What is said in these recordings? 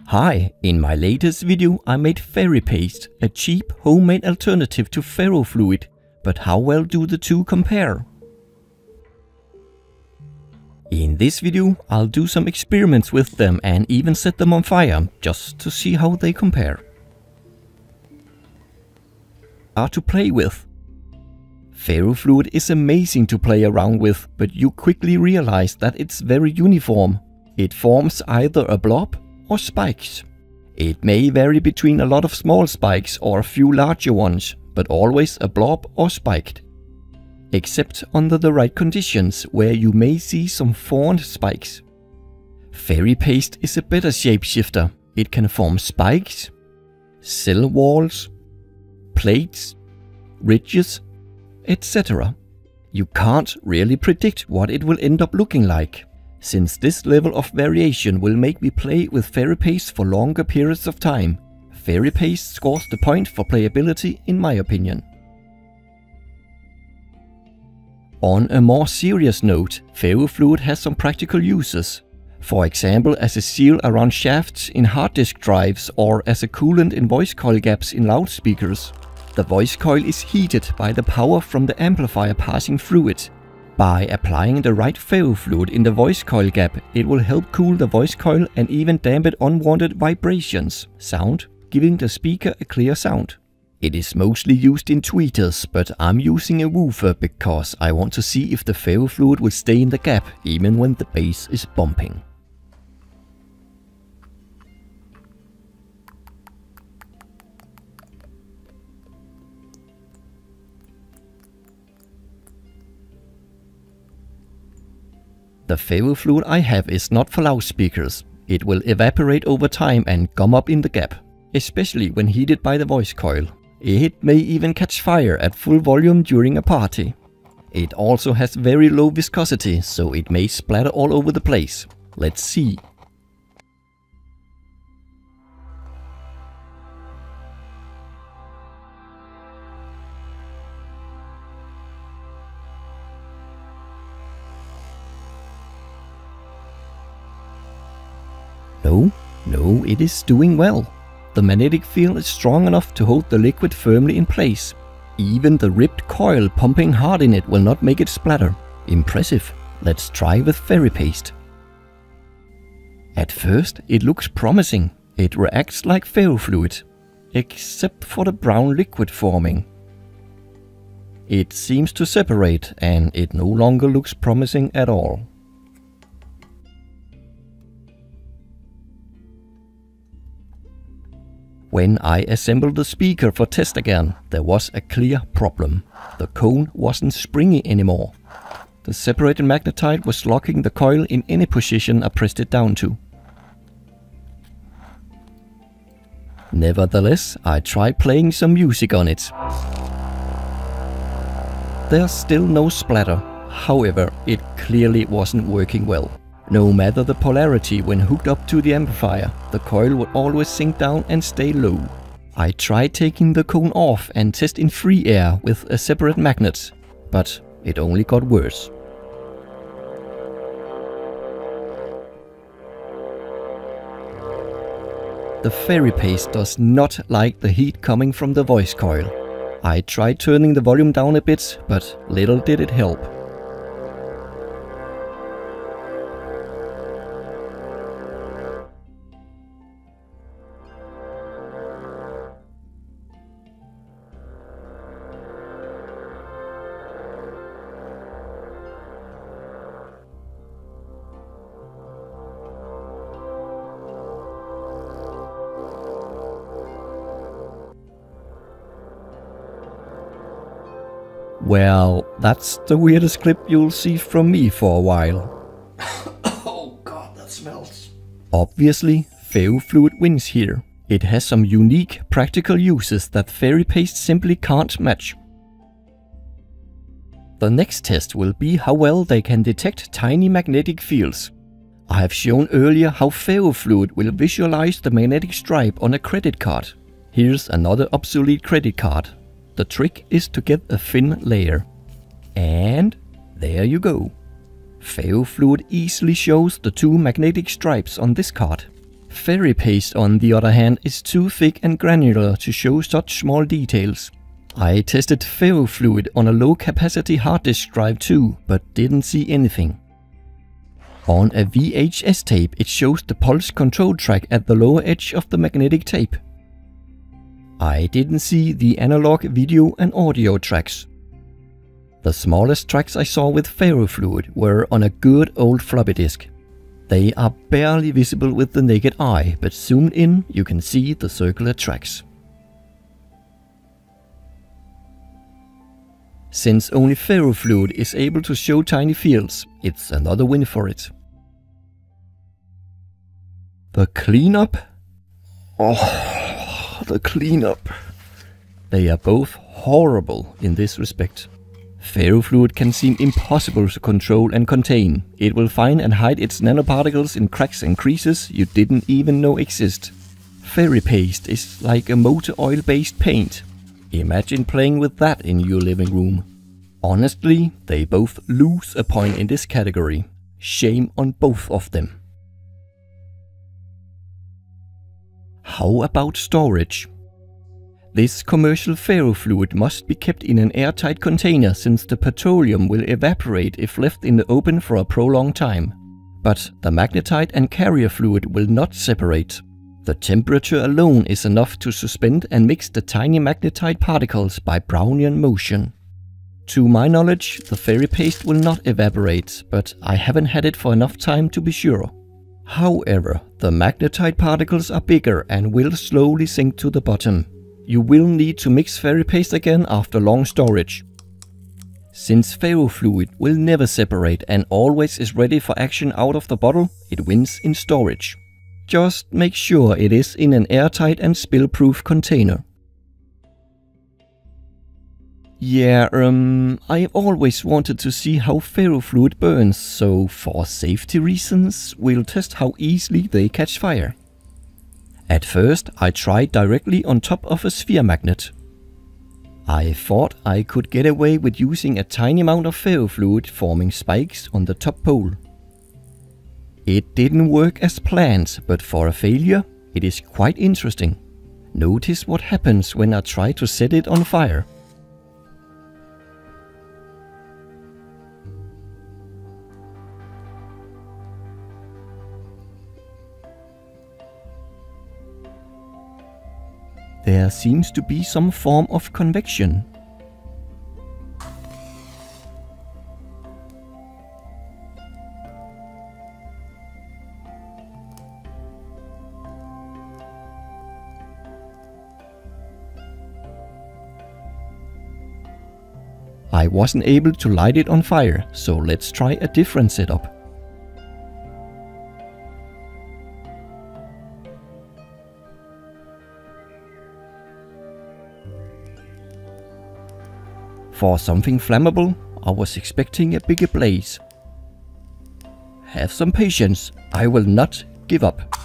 Hi, in my latest video I made fairy paste, a cheap homemade alternative to ferrofluid, but how well do the two compare? In this video I'll do some experiments with them and even set them on fire, just to see how they compare. Are to play with. Ferrofluid is amazing to play around with, but you quickly realize that it's very uniform. It forms either a blob or spikes. It may vary between a lot of small spikes or a few larger ones, but always a blob or spiked. Except under the right conditions, where you may see some formed spikes. Fairy paste is a better shapeshifter. It can form spikes, cell walls, plates, ridges, etc. You can't really predict what it will end up looking like, since this level of variation will make me play with fairy paste for longer periods of time. Fairy paste scores the point for playability in my opinion. On a more serious note, ferrofluid has some practical uses. For example, as a seal around shafts in hard disk drives or as a coolant in voice coil gaps in loudspeakers. The voice coil is heated by the power from the amplifier passing through it. By applying the right ferrofluid in the voice coil gap, it will help cool the voice coil and even dampen unwanted vibrations, sound, giving the speaker a clear sound. It is mostly used in tweeters, but I'm using a woofer because I want to see if the ferrofluid will stay in the gap even when the bass is bumping. The ferrofluid I have is not for loudspeakers. It will evaporate over time and gum up in the gap, especially when heated by the voice coil. It may even catch fire at full volume during a party. It also has very low viscosity, so it may splatter all over the place. Let's see. No, it is doing well. The magnetic field is strong enough to hold the liquid firmly in place. Even the ripped coil pumping hard in it will not make it splatter. Impressive. Let's try with fairy paste. At first it looks promising. It reacts like ferrofluid, except for the brown liquid forming. It seems to separate and it no longer looks promising at all. When I assembled the speaker for test again, there was a clear problem. The cone wasn't springy anymore. The separated magnetite was locking the coil in any position I pressed it down to. Nevertheless, I tried playing some music on it. There's still no splatter. However, it clearly wasn't working well. No matter the polarity when hooked up to the amplifier, the coil would always sink down and stay low. I tried taking the cone off and test in free air with a separate magnet, but it only got worse. The fairy paste does not like the heat coming from the voice coil. I tried turning the volume down a bit, but little did it help. Well, that's the weirdest clip you'll see from me for a while. Oh god, that smells. Obviously, ferrofluid wins here. It has some unique practical uses that fairy paste simply can't match. The next test will be how well they can detect tiny magnetic fields. I have shown earlier how ferrofluid will visualize the magnetic stripe on a credit card. Here's another obsolete credit card. The trick is to get a thin layer. And there you go. Ferrofluid easily shows the two magnetic stripes on this card. Fairy paste, on the other hand, is too thick and granular to show such small details. I tested ferrofluid on a low-capacity hard disk drive too, but didn't see anything. On a VHS tape, it shows the pulse control track at the lower edge of the magnetic tape. I didn't see the analog video and audio tracks. The smallest tracks I saw with ferrofluid were on a good old floppy disk. They are barely visible with the naked eye, but zoomed in you can see the circular tracks. Since only ferrofluid is able to show tiny fields, it's another win for it. The cleanup? Oh, the cleanup. They are both horrible in this respect. Ferrofluid can seem impossible to control and contain. It will find and hide its nanoparticles in cracks and creases you didn't even know exist. Fairy paste is like a motor oil based paint. Imagine playing with that in your living room. Honestly, they both lose a point in this category. Shame on both of them. How about storage? This commercial ferrofluid must be kept in an airtight container since the petroleum will evaporate if left in the open for a prolonged time. But the magnetite and carrier fluid will not separate. The temperature alone is enough to suspend and mix the tiny magnetite particles by Brownian motion. To my knowledge, the fairy paste will not evaporate, but I haven't had it for enough time to be sure. However, the magnetite particles are bigger and will slowly sink to the bottom. You will need to mix fairy paste again after long storage. Since ferrofluid will never separate and always is ready for action out of the bottle, it wins in storage. Just make sure it is in an airtight and spill-proof container. Yeah, I've always wanted to see how ferrofluid burns, so for safety reasons, we'll test how easily they catch fire. At first, I tried directly on top of a sphere magnet. I thought I could get away with using a tiny amount of ferrofluid forming spikes on the top pole. It didn't work as planned, but for a failure, it is quite interesting. Notice what happens when I try to set it on fire. There seems to be some form of convection. I wasn't able to light it on fire, so let's try a different setup. For something flammable, I was expecting a bigger blaze. Have some patience, I will not give up.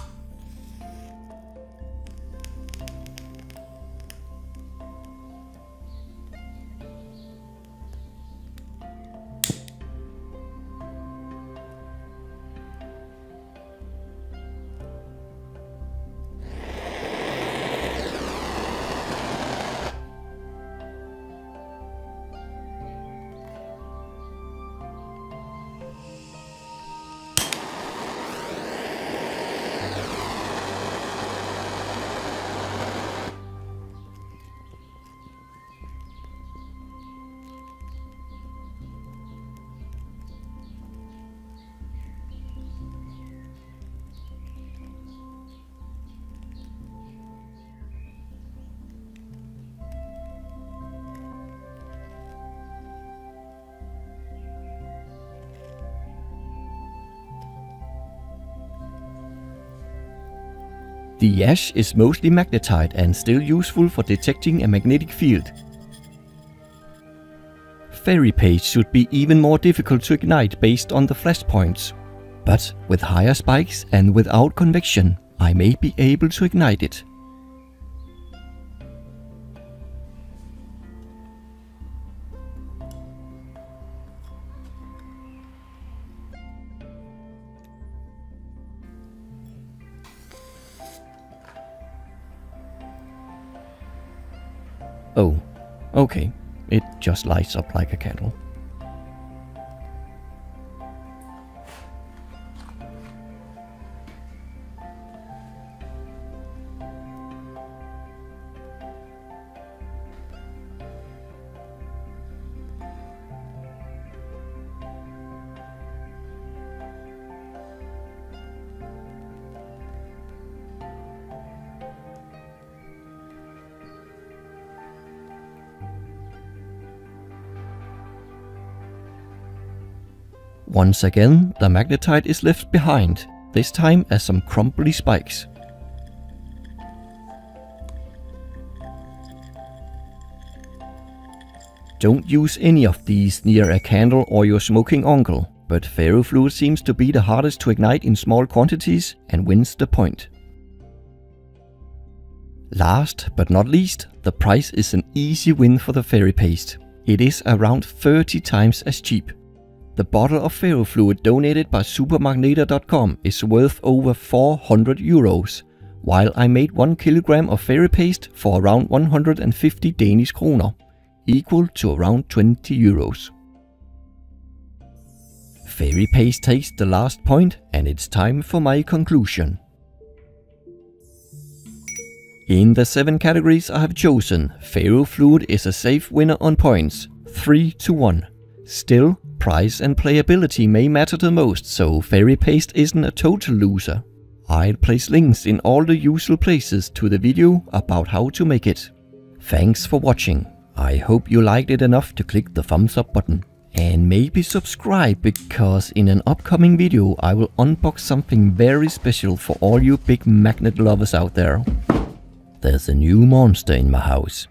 The ash is mostly magnetite and still useful for detecting a magnetic field. Fairy paste should be even more difficult to ignite based on the flash points. But with higher spikes and without convection, I may be able to ignite it. Oh, okay. It just lights up like a candle. Once again, the magnetite is left behind, this time as some crumbly spikes. Don't use any of these near a candle or your smoking uncle, but ferrofluid seems to be the hardest to ignite in small quantities and wins the point. Last but not least, the price is an easy win for the fairy paste. It is around 30 times as cheap. The bottle of ferrofluid donated by supermagneter.com is worth over 400 euros, while I made 1 kilogram of fairy paste for around 150 Danish kroner, equal to around 20 euros. Fairy paste takes the last point, and it's time for my conclusion. In the 7 categories I have chosen, ferrofluid is a safe winner on points, 3-1. Still, price and playability may matter the most, so fairy paste isn't a total loser. I'll place links in all the usual places to the video about how to make it. Thanks for watching. I hope you liked it enough to click the thumbs up button. And maybe subscribe, because in an upcoming video I will unbox something very special for all you big magnet lovers out there. There's a new monster in my house.